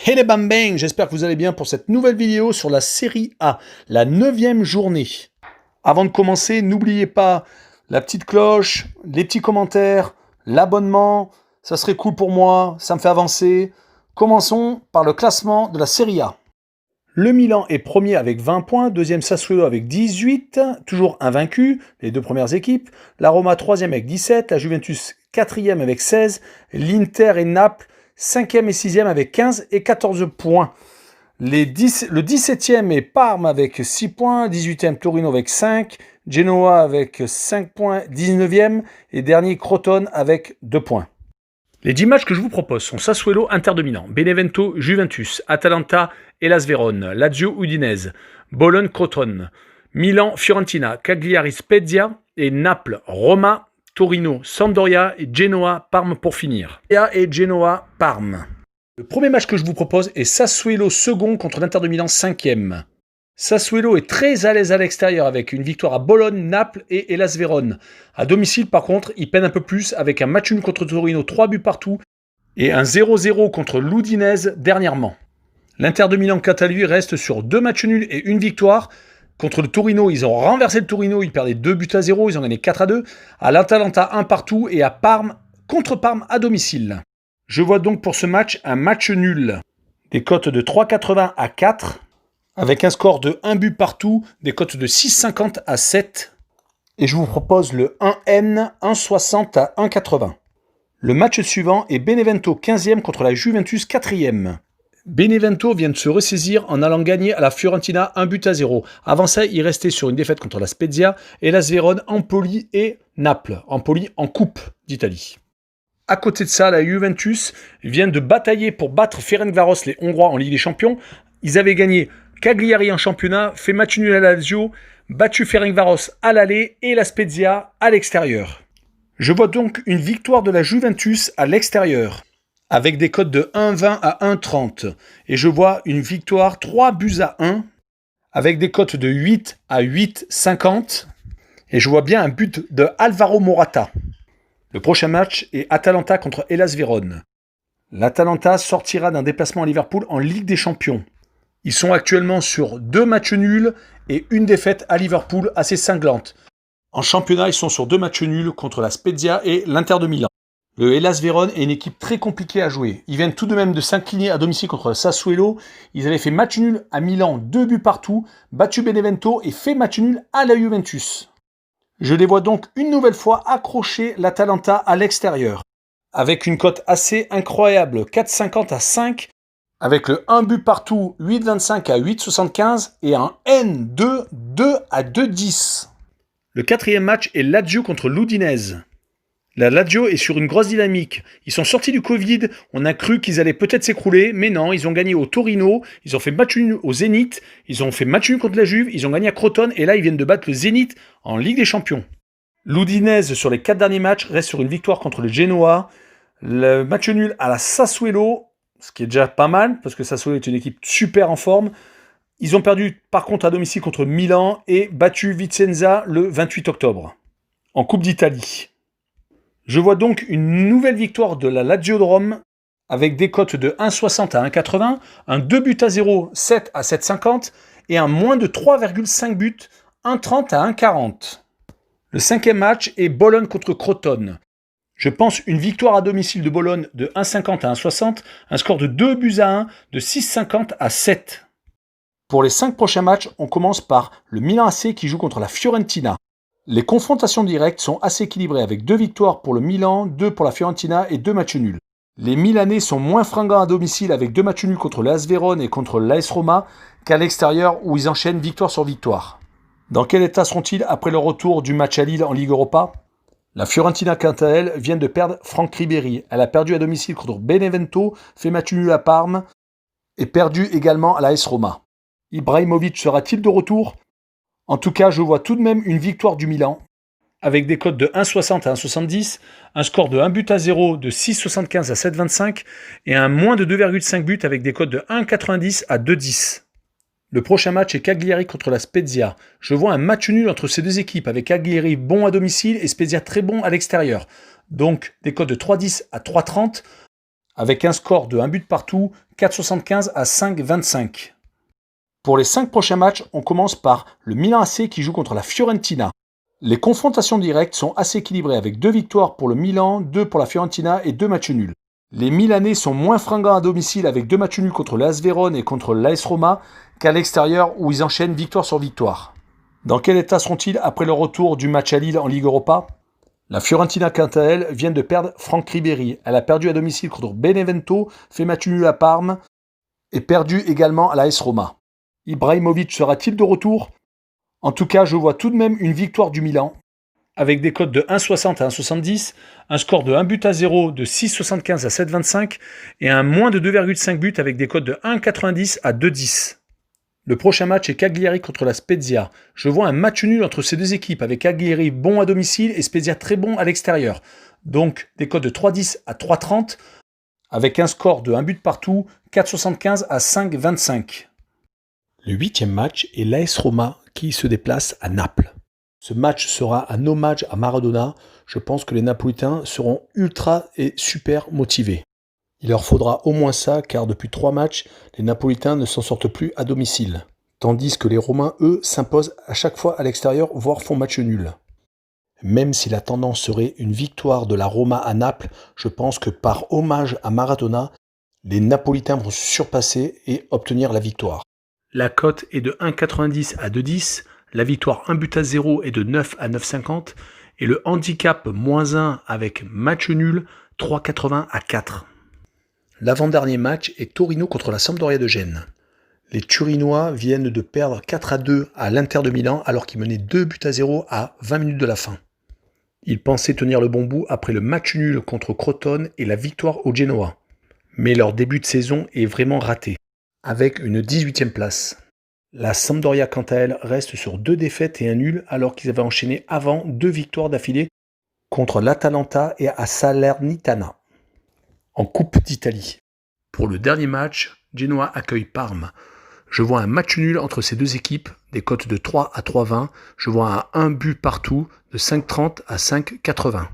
Hey les bang, j'espère que vous allez bien pour cette nouvelle vidéo sur la série A, la 9e journée. Avant de commencer, n'oubliez pas la petite cloche, les petits commentaires, l'abonnement, ça serait cool pour moi, ça me fait avancer. Commençons par le classement de la série A. Le Milan est premier avec 20 points, deuxième Sassuolo avec 18, toujours invaincu, les deux premières équipes. La Roma troisième avec 17, la Juventus quatrième avec 16, l'Inter et Naples 5e et 6e avec 15 et 14 points. Le 17e est Parme avec 6 points, 18e Torino avec 5, Genoa avec 5 points, 19e et dernier Crotone avec 2 points. Les 10 matchs que je vous propose sont Sassuolo, Inter de Milan, Benevento, Juventus, Atalanta, Hellas Vérone, Lazio, Udinese, Bologne, Crotone, Milan, Fiorentina, Cagliari, Spezia et Naples, Roma, Torino, Sampdoria et Genoa, Parme pour finir. Et Genoa, Parme. Le premier match que je vous propose est Sassuolo second contre l'Inter de Milan 5e. Sassuolo est très à l'aise à l'extérieur avec une victoire à Bologne, Naples et Hellas Vérone. À domicile par contre, il peine un peu plus avec un match nul contre Torino, 3 buts partout et un 0-0 contre l'Udinese dernièrement. L'Inter de Milan quant à lui reste sur 2 matchs nuls et une victoire. Contre le Torino, ils ont renversé le Torino, ils perdaient 2-0, ils ont gagné 4-2. À l'Atalanta, 1 partout et à Parme, contre Parme à domicile. Je vois donc pour ce match un match nul. Des cotes de 3,80 à 4, avec un score de 1 but partout, des cotes de 6,50 à 7. Et je vous propose le 1N, 1,60 à 1,80. Le match suivant est Benevento 15e contre la Juventus 4e. Benevento vient de se ressaisir en allant gagner à la Fiorentina 1-0. Avant ça, il restait sur une défaite contre la Spezia, Hellas Vérone, Empoli et Naples. Empoli en Coupe d'Italie. À côté de ça, la Juventus vient de batailler pour battre Ferencváros, les Hongrois, en Ligue des Champions. Ils avaient gagné Cagliari en championnat, fait match nul à la Lazio, battu Ferencváros à l'aller et la Spezia à l'extérieur. Je vois donc une victoire de la Juventus à l'extérieur, avec des cotes de 1,20 à 1,30. Et je vois une victoire 3-1, avec des cotes de 8 à 8,50. Et je vois bien un but de Alvaro Morata. Le prochain match est Atalanta contre Hellas Vérone. L'Atalanta sortira d'un déplacement à Liverpool en Ligue des Champions. Ils sont actuellement sur 2 matchs nuls et une défaite à Liverpool assez cinglante. En championnat, ils sont sur 2 matchs nuls contre la Spezia et l'Inter de Milan. Le Hellas Vérone est une équipe très compliquée à jouer. Ils viennent tout de même de s'incliner à domicile contre le Sassuolo. Ils avaient fait match nul à Milan, 2 buts partout, battu Benevento et fait match nul à la Juventus. Je les vois donc une nouvelle fois accrocher l'Atalanta à l'extérieur, avec une cote assez incroyable, 4,50 à 5, avec le 1 but partout, 8,25 à 8,75 et un N2, 2 à 2,10. Le quatrième match est Lazio contre l'Udinese. La Lazio est sur une grosse dynamique. Ils sont sortis du Covid, on a cru qu'ils allaient peut-être s'écrouler, mais non, ils ont gagné au Torino, ils ont fait match nul au Zénith, ils ont fait match nul contre la Juve, ils ont gagné à Crotone, et là ils viennent de battre le Zénith en Ligue des Champions. L'Udinese, sur les 4 derniers matchs, reste sur une victoire contre le Genoa. Le match nul à la Sassuolo, ce qui est déjà pas mal, parce que Sassuolo est une équipe super en forme. Ils ont perdu par contre à domicile contre Milan et battu Vicenza le 28 octobre, en Coupe d'Italie. Je vois donc une nouvelle victoire de la Lazio de Rome avec des cotes de 1,60 à 1,80, un 2-0, 7 à 7,50 et un moins de 3,5 buts, 1,30 à 1,40. Le 5e match est Bologne contre Crotone. Je pense une victoire à domicile de Bologne de 1,50 à 1,60, un score de 2-1, de 6,50 à 7. Pour les 5 prochains matchs, on commence par le Milan AC qui joue contre la Fiorentina. Les confrontations directes sont assez équilibrées avec 2 victoires pour le Milan, 2 pour la Fiorentina et 2 matchs nuls. Les Milanais sont moins fringants à domicile avec 2 matchs nuls contre l'AS Vérone et contre l'AS Roma qu'à l'extérieur où ils enchaînent victoire sur victoire. Dans quel état seront-ils après le retour du match à Lille en Ligue Europa ? La Fiorentina, quant à elle, vient de perdre Franck Ribéry. Elle a perdu à domicile contre Benevento, fait match nul à Parme et perdu également à l'AS Roma. Ibrahimovic sera-t-il de retour ? En tout cas, je vois tout de même une victoire du Milan, avec des cotes de 1,60 à 1,70, un score de 1-0 de 6,75 à 7,25 et un moins de 2,5 buts avec des cotes de 1,90 à 2,10. Le prochain match est Cagliari contre la Spezia. Je vois un match nul entre ces deux équipes, avec Cagliari bon à domicile et Spezia très bon à l'extérieur. Donc des cotes de 3,10 à 3,30, avec un score de 1 but partout, 4,75 à 5,25. Pour les 5 prochains matchs, on commence par le Milan AC qui joue contre la Fiorentina. Les confrontations directes sont assez équilibrées avec 2 victoires pour le Milan, 2 pour la Fiorentina et 2 matchs nuls. Les Milanais sont moins fringants à domicile avec 2 matchs nuls contre l'AS Vérone et contre l'AS Roma qu'à l'extérieur où ils enchaînent victoire sur victoire. Dans quel état seront-ils après le retour du match à Lille en Ligue Europa? La Fiorentina, quant à elle, vient de perdre Franck Ribéry. Elle a perdu à domicile contre Benevento, fait match nul à Parme et perdu également à l'AS Roma. Ibrahimovic sera-t-il de retour? En tout cas, je vois tout de même une victoire du Milan, avec des cotes de 1,60 à 1,70, un score de 1 but à 0 de 6,75 à 7,25 et un moins de 2,5 buts avec des cotes de 1,90 à 2,10. Le prochain match est Cagliari contre la Spezia. Je vois un match nul entre ces deux équipes avec Cagliari bon à domicile et Spezia très bon à l'extérieur. Donc des cotes de 3,10 à 3,30 avec un score de 1 but partout, 4,75 à 5,25. Le 8e match est l'AS Roma qui se déplace à Naples. Ce match sera un hommage à Maradona. Je pense que les Napolitains seront ultra et super motivés. Il leur faudra au moins ça, car depuis 3 matchs, les Napolitains ne s'en sortent plus à domicile. Tandis que les Romains, eux, s'imposent à chaque fois à l'extérieur, voire font match nul. Même si la tendance serait une victoire de la Roma à Naples, je pense que par hommage à Maradona, les Napolitains vont se surpasser et obtenir la victoire. La cote est de 1,90 à 2,10, la victoire 1 but à 0 est de 9 à 9,50 et le handicap -1 avec match nul 3,80 à 4. L'avant-dernier match est Torino contre la Sampdoria de Gênes. Les Turinois viennent de perdre 4-2 à l'Inter de Milan alors qu'ils menaient 2 buts à 0 à 20 minutes de la fin. Ils pensaient tenir le bon bout après le match nul contre Crotone et la victoire au Genoa. Mais leur début de saison est vraiment raté, avec une 18e place. La Sampdoria, quant à elle, reste sur 2 défaites et un nul alors qu'ils avaient enchaîné avant 2 victoires d'affilée contre l'Atalanta et à Salernitana. En Coupe d'Italie. Pour le dernier match, Genoa accueille Parme. Je vois un match nul entre ces deux équipes, des cotes de 3 à 3,20. Je vois un but partout de 5,30 à 5,80.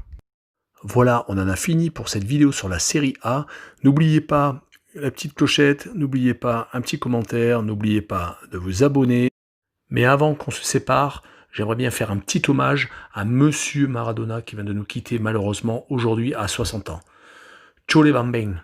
Voilà, on en a fini pour cette vidéo sur la série A. N'oubliez pas la petite clochette, n'oubliez pas un petit commentaire, n'oubliez pas de vous abonner. Mais avant qu'on se sépare, j'aimerais bien faire un petit hommage à Monsieur Maradona qui vient de nous quitter malheureusement aujourd'hui à 60 ans. Ciao les bambins!